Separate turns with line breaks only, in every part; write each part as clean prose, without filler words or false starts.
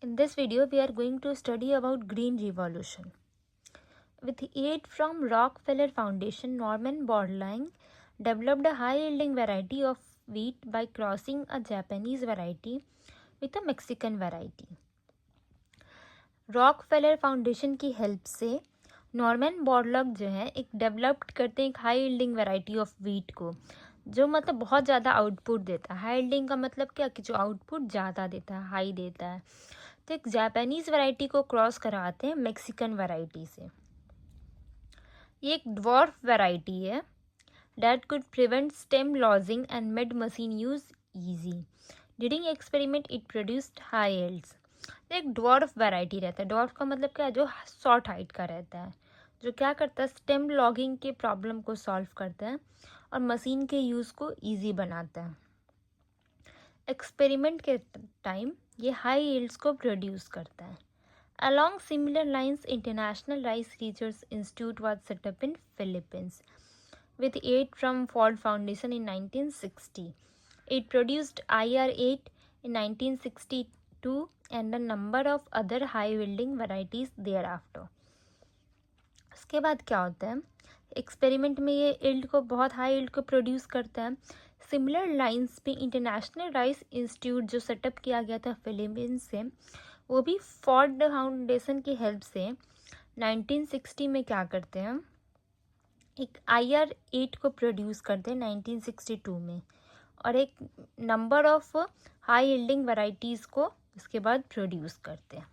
In this video, we are going to study about Green Revolution. With aid from Rockefeller Foundation, Norman Borlaug developed a high-yielding variety of wheat by crossing a Japanese variety with a Mexican variety. Rockefeller foundation की help से Norman Borlaug जो है एक developed करते हैं एक high yielding variety of wheat को, जो मतलब बहुत ज़्यादा आउटपुट देता है। हाई यील्डिंग का मतलब क्या कि जो आउटपुट ज़्यादा देता है, हाई देता है। तो एक जापानीज़ वैरायटी को क्रॉस कराते हैं मैक्सिकन वैरायटी से। ये एक ड्वार्फ वैरायटी है that could prevent stem losing and made machine use easy. During experiment it produced high yields. एक ड्वार्फ वैरायटी रहता है। ड्वार्फ का मतलब क्या है? जो शॉर्ट हाइट का रहता है, जो क्या करता है स्टेम लॉगिंग के प्रॉब्लम को सॉल्व करता है और मशीन के यूज़ को इजी बनाता है। एक्सपेरिमेंट के टाइम ये हाई यील्ड्स को प्रोड्यूस करता है। Along similar lines, International Rice Research Institute was set up in Philippines with aid from Ford Foundation in 1960. It produced IR8 in 1962 and a number of other high-yielding varieties thereafter. उसके बाद क्या होता है, experiment में ये yield को बहुत high yield को प्रोड्यूस करता है। सिमिलर लाइंस पे इंटरनेशनल राइस इंस्टीट्यूट जो सेटअप किया गया था फिलीपींस से, वो भी फॉर्ड फाउंडेशन की हेल्प से 1960 में क्या करते हैं, एक IR8 को प्रोड्यूस करते हैं 1962 में, और एक number of high yielding varieties को इसके बाद प्रोड्यूस करते हैं।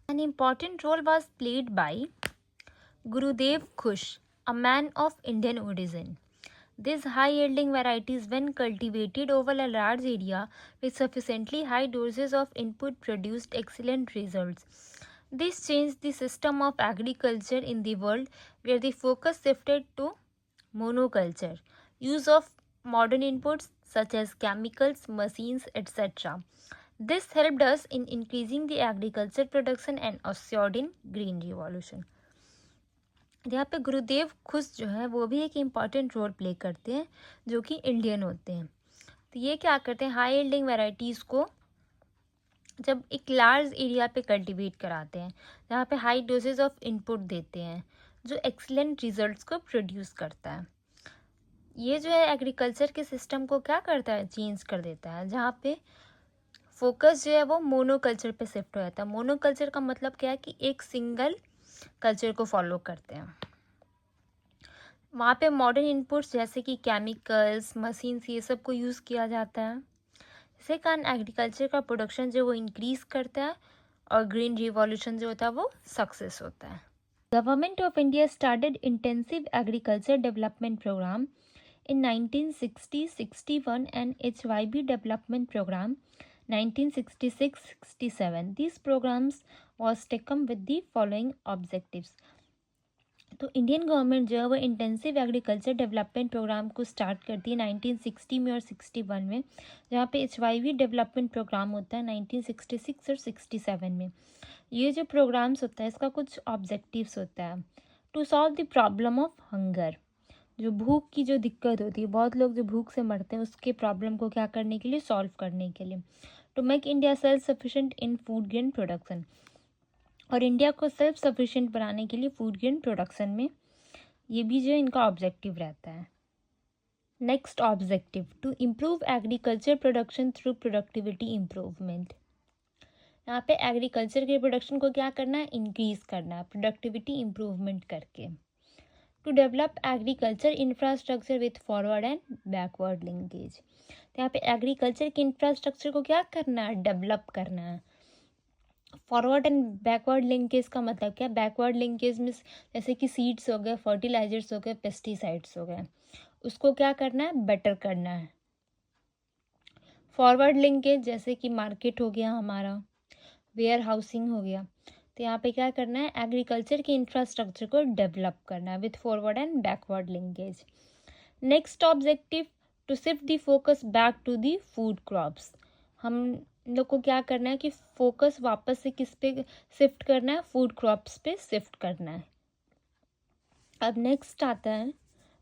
An important role was played by Gurdev Khush, a man of Indian origin. These high-yielding varieties, when cultivated over a large area with sufficiently high doses of input, produced excellent results. This changed the system of agriculture in the world, where the focus shifted to monoculture, use of modern inputs such as chemicals, machines, etc. This helped us in increasing the agriculture production and assured in green revolution. यहाँ पे गुरुदेव खुश जो है वो भी एक important role play करते हैं, जो कि इंडियन होते हैं। तो ये क्या करते हैं, हाई यील्डिंग वैरायटीज़ को जब एक लार्ज एरिया पे कल्टीवेट कराते हैं, जहाँ पे हाई डोजेज ऑफ इनपुट देते हैं, जो एक्सीलेंट रिजल्ट्स को प्रोड्यूस करता है। ये जो है एग्रीकल्चर के सिस्टम को क्या करता है, चेंज कर देता है, जहाँ पे फोकस जो है वो मोनोकल्चर पे शिफ्ट हो जाता है। मोनोकल्चर का मतलब क्या है कि एक सिंगल कल्चर को फॉलो करते हैं। वहाँ पे मॉडर्न इनपुट्स जैसे कि केमिकल्स, मशीन्स, ये सब को यूज़ किया जाता है। इसके कारण एग्रीकल्चर का प्रोडक्शन जो वो इंक्रीज़ करता है और ग्रीन रिवॉल्यूशन जो होता है वो सक्सेस होता है। Government of India started intensive agriculture development programme in 1960-61 and HYB development program 1966-67. These programs was taken with the following objectives. तो इंडियन गवर्नमेंट जो है वो इंटेंसिव एग्रीकल्चर डेवलपमेंट प्रोग्राम को स्टार्ट करती है 1960 में और 61 में, जहाँ पे HYB डेवलपमेंट प्रोग्राम होता है 1966 और 67 में। ये जो प्रोग्राम्स होता है इसका कुछ ऑब्जेक्टिव्स होता है। To solve the problem of hunger, जो भूख की जो दिक्कत होती है, बहुत लोग जो भूख से मरते हैं, उसके प्रॉब्लम को क्या करने के लिए, सॉल्व करने के लिए। To make India self sufficient in food grain production, और इंडिया को सेल्फ सफिशिएंट बनाने के लिए फूड ग्रेन प्रोडक्शन में, ये भी जो इनका ऑब्जेक्टिव रहता है। Next objective, to improve agriculture production through productivity improvement. यहाँ पे एग्रीकल्चर के प्रोडक्शन को क्या करना है, इंक्रीज करना है प्रोडक्टिविटी इम्प्रूवमेंट करके। To develop agriculture infrastructure with forward and backward linkage. तो यहाँ पे एग्रीकल्चर के इंफ्रास्ट्रक्चर को क्या करना है, डेवलप करना है। फॉरवर्ड एंड बैकवर्ड लिंकेज का मतलब क्या है, बैकवर्ड लिंकेज में जैसे कि सीड्स हो गए, फर्टिलाइजर्स हो गए, पेस्टिसाइड्स हो गए, उसको क्या करना है, बेटर करना है। फॉरवर्ड लिंकेज जैसे कि मार्केट हो गया हमारा, वेयर हाउसिंग हो गया, तो यहाँ पे क्या करना है, एग्रीकल्चर के इंफ्रास्ट्रक्चर को डेवलप करना है with forward and backward linkage. Next objective, to shift the focus back to the food crops. हम लोग को क्या करना है कि फोकस वापस से किस पे शिफ्ट करना है, फूड क्रॉप्स पे शिफ्ट करना है। अब नेक्स्ट आता है,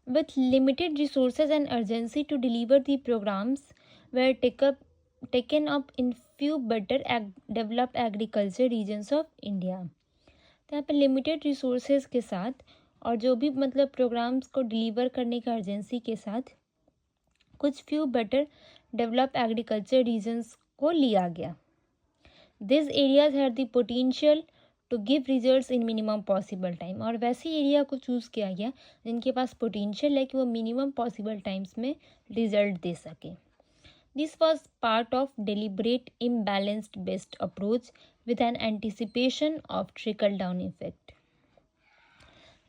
with limited resources and urgency to deliver the programmes were taken up in few better developed agriculture regions of India. तो यहाँ पे लिमिटेड रिसोर्सेज के साथ और जो भी मतलब प्रोग्राम्स को डिलीवर करने का अर्जेंसी के साथ कुछ few better develop agriculture regions को लिया गया. This areas had the potential to give results in minimum possible time. और वैसे एरिया को चूज़ किया गया जिनके पास पोटेंशियल है कि वो मिनिमम पॉसिबल टाइम्स में रिजल्ट दे सके. This was part of deliberate imbalanced based approach with an anticipation of trickle down effect.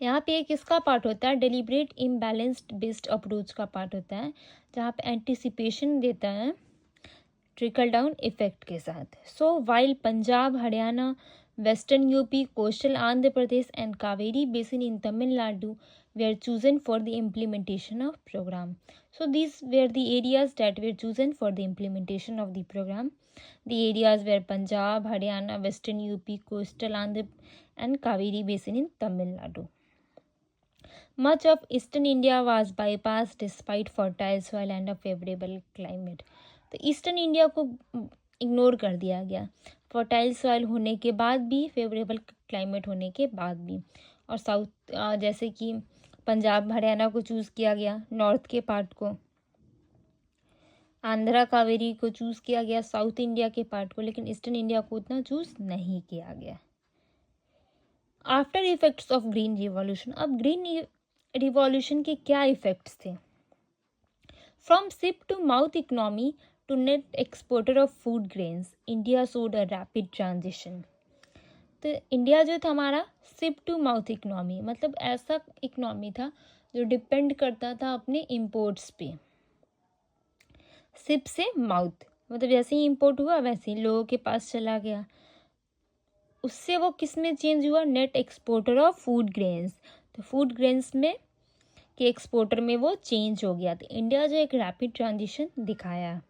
यहाँ पे एक किसका पार्ट होता है, डेलिब्रेट इम्बैलेंस्ड बेस्ड अप्रोच का पार्ट होता है जहाँ पे एंटिसिपेशन देता है ट्रिकल डाउन इफेक्ट के साथ. So while Punjab, Haryana, western UP, coastal Andhra Pradesh and Kaveri basin in Tamil Nadu were chosen for the implementation of program. So these were the areas that were chosen for the implementation of the program. The areas were Punjab, Haryana, Western UP, Coastal Andhra and Kaveri Basin in Tamil Nadu. Much of eastern India was bypassed despite fertile soil and a favorable climate. तो eastern India को ignore कर दिया गया, fertile soil होने के बाद भी, favourable climate होने के बाद भी. और साउथ जैसे कि पंजाब हरियाणा को चूज़ किया गया, नॉर्थ के पार्ट को, आंध्रा कावेरी को चूज़ किया गया, साउथ इंडिया के पार्ट को, लेकिन ईस्टर्न इंडिया को उतना चूज़ नहीं किया गया. After effects of green revolution. अब ग्रीन रिवॉल्यूशन के क्या इफेक्ट्स थे? From ship to mouth economy to net exporter of food grains, India showed a rapid transition. तो इंडिया जो था हमारा शिप टू माउथ इकनॉमी, मतलब ऐसा इकनॉमी था जो डिपेंड करता था अपने इम्पोर्ट्स पे. शिप से माउथ मतलब जैसे ही इम्पोर्ट हुआ वैसे ही लोगों के पास चला गया. उससे वो किस में चेंज हुआ? Net exporter of food grains. तो फूड ग्रेन्स में के एक्सपोर्टर में वो चेंज हो गया. तो इंडिया जो एक रैपिड ट्रांजिशन दिखाया.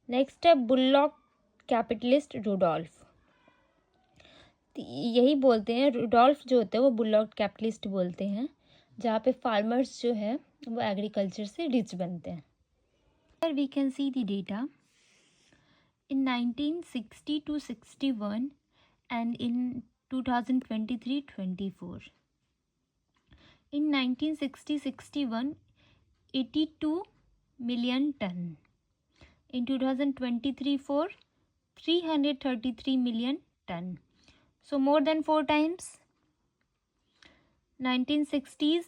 नेक्स्ट है बुल्लॉक कैपिटलिस्ट रुडोल्फ. यही बोलते हैं, रुडोल्फ जो होते हैं वो बुल्लॉक कैपिटलिस्ट बोलते हैं, जहाँ पे फार्मर्स जो है वो एग्रीकल्चर से रिच बनते हैं. Here we can see the data in 1960 to 61 and in 2023-24. In 1960-61, 82 million ton. In 2023-4, 333 million ton. So more than 4 times. 1960s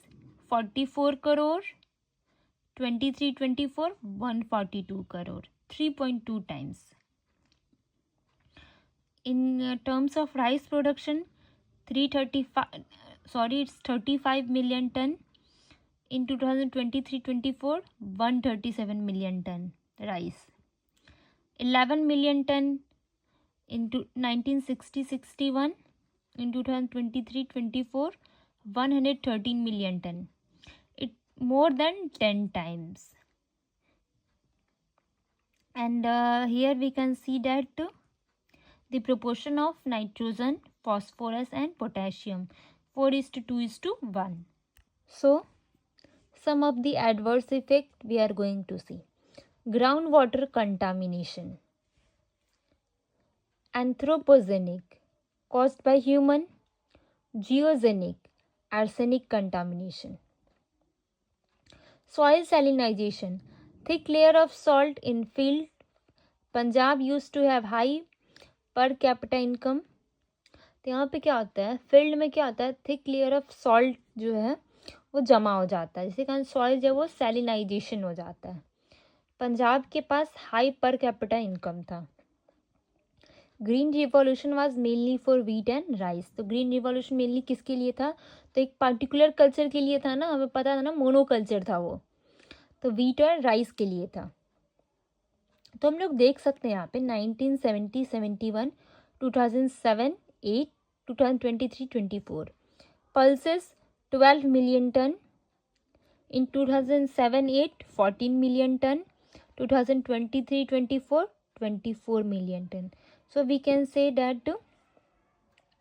44 crore, 23-24 142 crore, 3.2 times. In terms of rice production, 35 million ton. In 2023-24 137 million ton rice. 11 million ton in 1960-61, in 2023-24, 113 million ton. It more than 10 times. And here we can see that the proportion of nitrogen, phosphorus and potassium 4:2:1. So some of the adverse effect we are going to see. Groundwater contamination. Anthropogenic, caused by human. Geogenic, arsenic contamination. Soil salinization, thick layer of salt in field. Punjab used to have high per capita income. तो यहाँ पे क्या होता है, field में क्या होता है, थिक लेयर ऑफ सॉल्ट जो है वो जमा हो जाता है, जिसके कारण सॉइल जो वो सैलिनाइजेशन हो जाता है. पंजाब के पास हाई पर कैपिटा इनकम था. Green revolution was mainly for wheat and rice. तो ग्रीन रिवॉल्यूशन मेनली किसके लिए था? तो एक पर्टिकुलर कल्चर के लिए था ना, हमें पता था ना, मोनोकल्चर था वो, तो वीट और राइस के लिए था. तो हम लोग देख सकते हैं यहाँ पे 1970-71, 2007-8, 2023-24 pulses 12 million ton. In 2007-8 14 million ton. 2023-24 24 million ton. So we can say that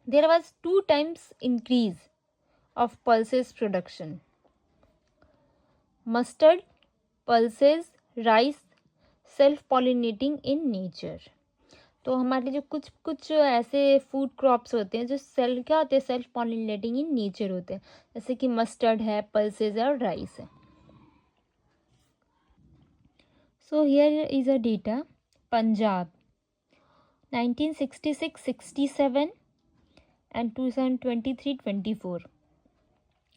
there was 2 times increase of pulses production. Mustard, pulses, rice, self-pollinating in nature. तो हमारे जो कुछ कुछ ऐसे फूड क्रॉप्स होते हैं जो क्या होते हैं, सेल्फ पॉलिनेटिंग इन नेचर होते हैं, जैसे कि मस्टर्ड है, पल्सेस है और राइस है। So here is a data. Punjab 1966-67 and 2023-24।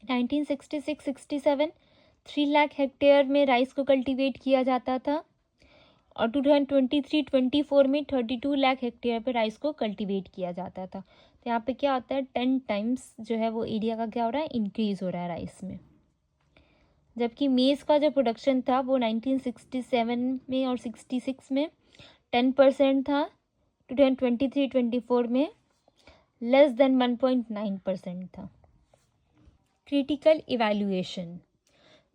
1966-67 3 lakh hectare में राइस को कल्टीवेट किया जाता था और 2023-24 में 32 लाख हेक्टेयर पे राइस को कल्टीवेट किया जाता था। तो यहाँ पे क्या होता है, 10 टाइम्स जो है वो एरिया का क्या हो रहा है, इंक्रीज हो रहा है राइस में। जबकि मेज़ का जो प्रोडक्शन था वो 1967 में और 66 में 10% था, 2023-24 में लेस देन 1.9% था। Critical evaluation.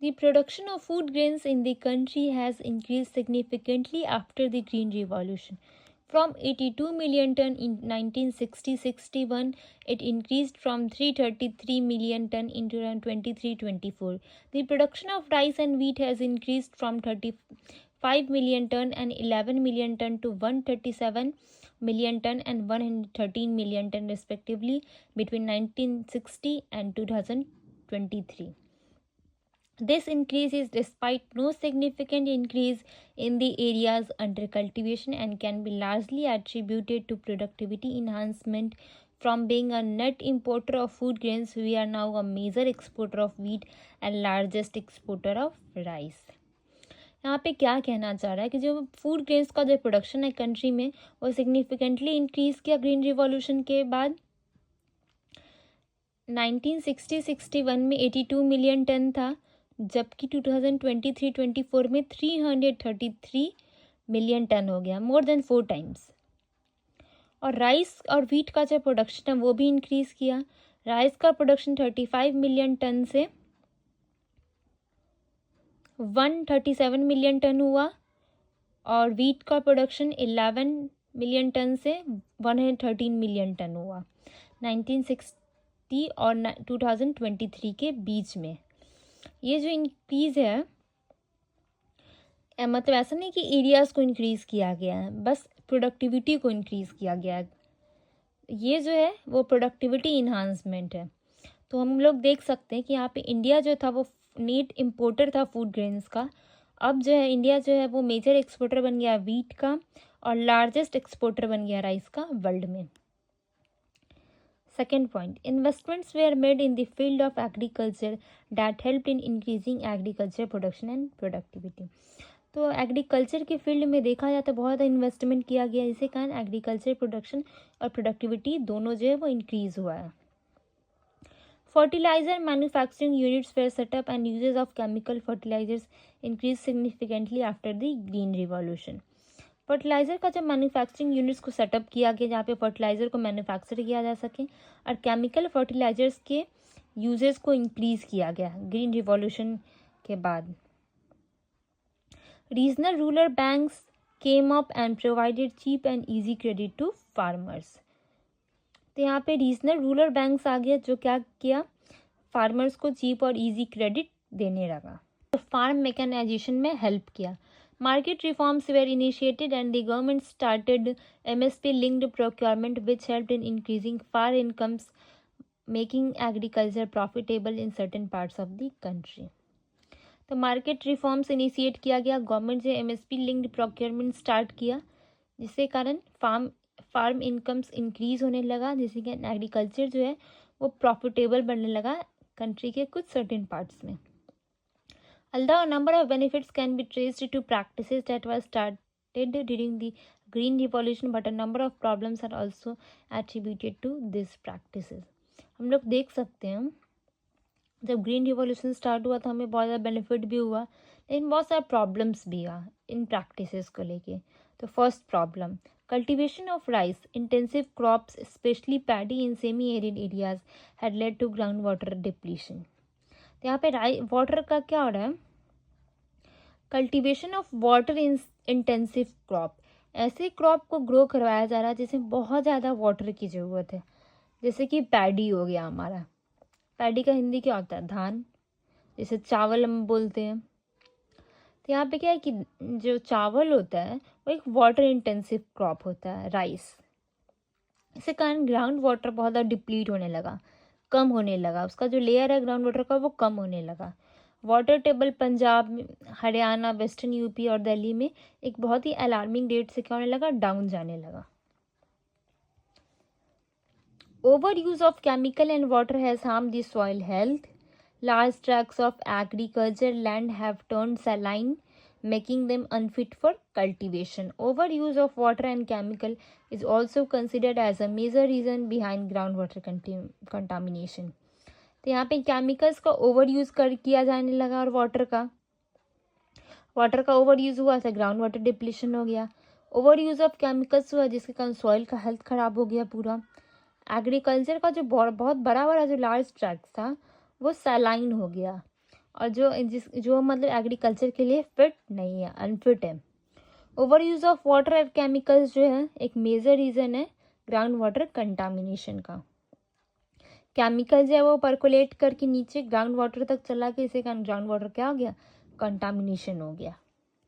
The production of food grains in the country has increased significantly after the Green Revolution. From 82 million ton in 1960-61, it increased from 333 million ton in 2023-24. The production of rice and wheat has increased from 35 million ton and 11 million ton to 137 million ton and 113 million ton respectively between 1960 and 2023. This increase is despite no significant increase in the areas under cultivation and can be largely attributed to productivity enhancement. From being a net importer of food grains, we are now a major exporter of wheat and largest exporter of rice. यहाँ पे क्या कहना चाह रहा है कि जो food grains का जो प्रोडक्शन है कंट्री में वो सिग्निफिकेंटली इंक्रीज़ किया ग्रीन रिवॉल्यूशन के बाद। 1960-61 में 82 मिलियन टन था, जबकि 2023-24 में 333 मिलियन टन हो गया, मोर देन 4 टाइम्स। और राइस और व्हीट का जो प्रोडक्शन है वो भी इंक्रीज़ किया। राइस का प्रोडक्शन 35 मिलियन टन से 137 मिलियन टन हुआ और व्हीट का प्रोडक्शन 11 मिलियन टन से 113 मिलियन टन हुआ 1960 और 2023 के बीच में। ये जो इंक्रीज़ है मतलब ऐसा नहीं कि एरियाज़ को इंक्रीज़ किया गया है, बस प्रोडक्टिविटी को इंक्रीज़ किया गया है। ये जो है वो प्रोडक्टिविटी इन्हांसमेंट है। तो हम लोग देख सकते हैं कि यहाँ पे इंडिया जो था वो नेट इम्पोर्टर था फूड ग्रेन्स का, अब जो है इंडिया जो है वो मेजर एक्सपोर्टर बन गया वीट का और लार्जेस्ट एक्सपोर्टर बन गया राइस का वर्ल्ड में। Second point, investments were made in the field of agriculture that helped in increasing agriculture production and productivity. तो एग्रीकल्चर के फील्ड में देखा जाए तो बहुत ज़्यादा इन्वेस्टमेंट किया गया, इसी कारण एग्रीकल्चर प्रोडक्शन और प्रोडक्टिविटी दोनों जो है वो इंक्रीज़ हुआ है। Fertiliser manufacturing units were set up and uses of chemical fertilisers increase significantly after the green revolution. Fertiliser का जब मैन्युफैक्चरिंग यूनिट्स को सेटअप किया गया जहाँ पे फर्टिलाइज़र को मैन्युफैक्चर किया जा सके और केमिकल फर्टिलाइजर्स के यूजेस को इंक्रीज़ किया गया ग्रीन रिवॉल्यूशन के बाद। Regional rural banks came up and provided cheap and easy credit to farmers. तो यहाँ पे रीजनल रूरल बैंक्स आ गया जो क्या किया, फार्मर्स को चीप और ईजी क्रेडिट देने लगा, तो फार्म मैकेनाइजेशन में हेल्प किया। Market reforms were initiated and the government started MSP-linked procurement which helped in increasing farm incomes, making agriculture profitable in certain parts of the country. तो market reforms initiate किया गया, government से MSP linked procurement start किया जिसके कारण farm incomes increase होने लगा, जिससे कि एग्रीकल्चर जो है वो प्रॉफिटेबल बनने लगा कंट्री के कुछ सर्टेन पार्ट्स में। Although a number of benefits can be traced to practices that were started during the Green Revolution, but a number of problems are also attributed to these practices. हम लोग देख सकते हैं जब green revolution start हुआ था हमें बहुत ज़्यादा बेनिफिट भी हुआ, लेकिन बहुत सारे प्रॉब्लम्स भी आ इन प्रैक्टिसेस को लेके। तो first problem, cultivation of rice intensive crops specially paddy in semi arid areas had led to ground water depletion. तो यहाँ पे वाटर का क्या हो रहा है, cultivation of water intensive crop, ऐसे क्रॉप को ग्रो करवाया जा रहा है जिसमें बहुत ज़्यादा वाटर की ज़रूरत है, जैसे कि पैडी हो गया हमारा। पैडी का हिंदी क्या होता है, धान, जैसे चावल हम बोलते हैं। तो यहाँ पे क्या है कि जो चावल होता है वो एक वाटर इंटेंसिव क्रॉप होता है, राइस। इसके कारण ग्राउंड वाटर बहुत ज़्यादा डिप्लीट होने लगा, कम होने लगा, उसका जो लेयर है ग्राउंड वाटर का वो कम होने लगा। Water table Punjab, Haryana, western UP और दिल्ली में एक बहुत ही अलार्मिंग रेट से क्या होने लगा, डाउन जाने लगा। Overuse of chemical and water has harmed the soil health. Large tracts of agriculture land have turned saline, making them unfit for cultivation. Overuse of water and chemical is also considered as a major reason behind groundwater contamination. तो यहाँ पे chemicals का over use किया जाने लगा और water का over use हुआ था, ग्राउंड वाटर डिप्लीशन हो गया। ओवर यूज़ ऑफ केमिकल्स हुआ जिसके कारण सॉइल का हेल्थ ख़राब हो गया पूरा। एग्रीकल्चर का जो बहुत बड़ा बड़ा जो लार्ज ट्रैक्ट था वो सैलाइन हो गया, और जो मतलब एग्रीकल्चर के लिए फिट नहीं है, अनफिट है। Over use of water and chemicals जो है एक मेजर रीज़न है ग्राउंड वाटर कंटामिनेशन का। केमिकल जो है वो परकोलेट करके नीचे ग्राउंड वाटर तक चला के, इसे कारण ग्राउंड वाटर क्या हो गया, कंटामिनेशन हो गया।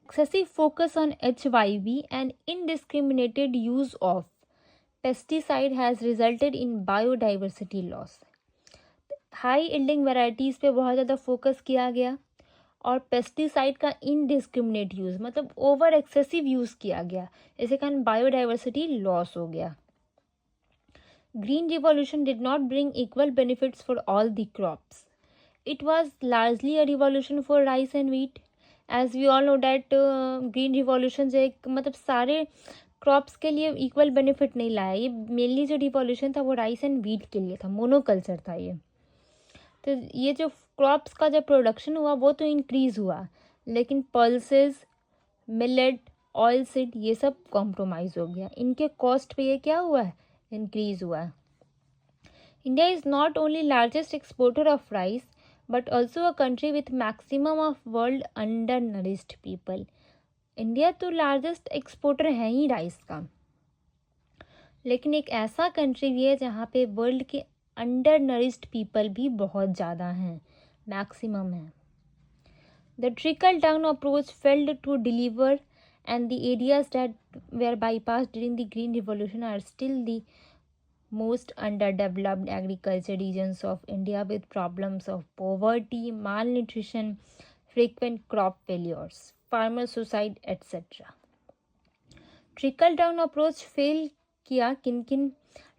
Excessive focus on HYV and indiscriminated use of pesticide has resulted in biodiversity loss. High yielding varieties पे बहुत ज़्यादा फोकस किया गया और पेस्टिसाइड का इनडिस्क्रिमिनेट यूज़ मतलब ओवर एक्सेसिव यूज़ किया गया, इसे कारण बायोडाइवर्सिटी लॉस हो गया। Green revolution did not bring equal benefits for all the crops. It was largely a revolution for rice and wheat. As we all know that green revolution जो एक मतलब सारे क्रॉप्स के लिए इक्वल बेनिफिट नहीं लाया। ये मेनली जो रिवॉल्यूशन था वो राइस एंड वीट के लिए था, मोनोकल्चर था ये। तो ये जो क्रॉप्स का जब प्रोडक्शन हुआ वो तो इंक्रीज़ हुआ, लेकिन पल्सेस, मिलेट, ऑयल सीड ये सब कॉम्प्रोमाइज़ हो गया, इनके कॉस्ट पे ये क्या हुआ है, इंक्रीज़ हुआ है। India is not only largest exporter of rice but also a country with maximum of world under nourished people. India तो लार्जेस्ट एक्सपोर्टर है ही राइस का, लेकिन एक ऐसा कंट्री भी है जहाँ पे वर्ल्ड के अंडर नरिश्ड पीपल भी बहुत ज़्यादा हैं, मैक्सिमम है। The trickle down approach failed to deliver and the areas that were bypass during the green revolution are still the most underdeveloped agriculture regions of India with problems of poverty, malnutrition, frequent crop failures, farmer suicide, etc. Trickle down approach fail किया किन किन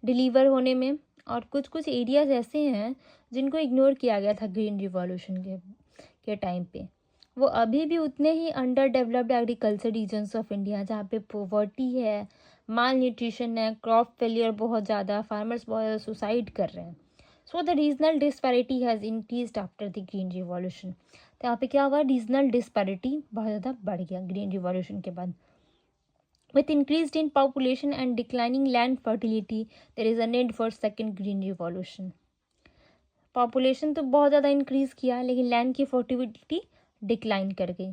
deliver होने में, और कुछ कुछ areas ऐसे हैं जिनको इग्नोर किया गया था ग्रीन रिवॉल्यूशन के टाइम पे। वो अभी भी उतने ही under developed agriculture regions of India जहाँ पे पॉवर्टी है, माल न्यूट्रिशन है, क्रॉप फेलियर बहुत ज़्यादा, फार्मर्स बहुत ज़्यादा सुसाइड कर रहे हैं। So the regional disparity has increased after the green revolution. तो यहाँ पे क्या हुआ, रीजनल डिस्पैरिटी बहुत ज़्यादा बढ़ गया ग्रीन रिवॉल्यूशन के बाद। With increase in population and declining land fertility there is a need for second green revolution. Population तो बहुत ज़्यादा इंक्रीज़ किया लेकिन लैंड की फर्टिलिटी डिक्लाइन कर गई।